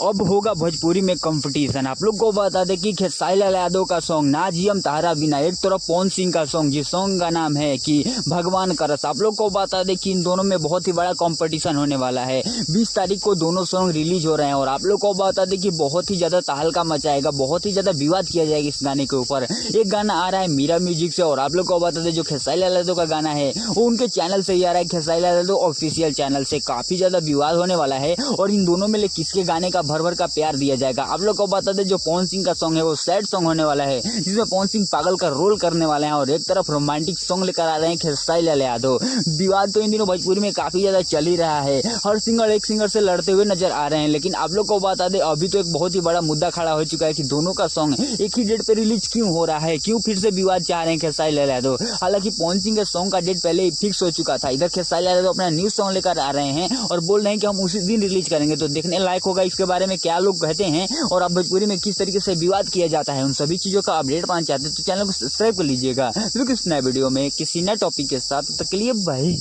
अब होगा भोजपुरी में कंपटीशन। आप लोग को बता दें कि खेसारी लाल यादव का सॉन्ग ना जियम तारा बिना, एक तरफ पवन सिंह का सॉन्ग जिस सॉन्ग का नाम है कि भगवान का रस। आप लोग को बता दें कि इन दोनों में बहुत ही बड़ा कंपटीशन होने वाला है। 20 तारीख को दोनों सॉन्ग रिलीज हो रहे हैं और आप लोग को बता दें कि बहुत ही ज्यादा तहलका मचाएगा, बहुत ही ज्यादा विवाद किया जाएगा इस गाने के ऊपर। एक गाना आ रहा है मीरा म्यूजिक से और आप लोग को बता दें जो खेसारी लाल यादव का गाना है वो उनके चैनल से ही आ रहा है, खेसारी लाल यादव ऑफिशियल चैनल से। काफी ज्यादा विवाद होने वाला है और इन दोनों में किसके गाने का भर भर का प्यार दिया जाएगा। आप लोग को बता दें जो पवन सिंह का सॉन्ग है वो सैड सॉन्ग होने वाला है, जिसमें पवन सिंह पागल का रोल करने वाले हैं और एक तरफ रोमांटिक सॉन्ग लेकर आ रहे हैं खेसारी लाल यादव। विवाद तो इन दिनों भोजपुरी में काफी ज्यादा चल ही रहा है, हर सिंगर एक सिंगर से लड़ते हुए नजर आ रहे हैं। लेकिन आप लोग को बता दें अभी तो एक बहुत ही बड़ा मुद्दा खड़ा हो चुका है कि दोनों का सॉन्ग एक ही डेट पे रिलीज क्यों हो रहा है, क्यों फिर से विवाद चाह रहे हैं खेसारी लाल यादव। हालांकि पवन सिंह के सॉन्ग का डेट पहले ही फिक्स हो चुका था, इधर खेसारी लाल यादव अपना न्यू सॉन्ग लेकर आ रहे हैं और बोल रहे हैं कि हम उसी दिन रिलीज करेंगे। तो देखने लायक होगा इसके बारे में क्या लोग कहते हैं और अब भोजपुरी में किस तरीके से विवाद किया जाता है। उन सभी चीजों का अपडेट पाना चाहते हैं तो चैनल को सब्सक्राइब कर लीजिएगा। फिर किसी नए वीडियो में किसी नए टॉपिक के साथ, तब तक के लिए बाय।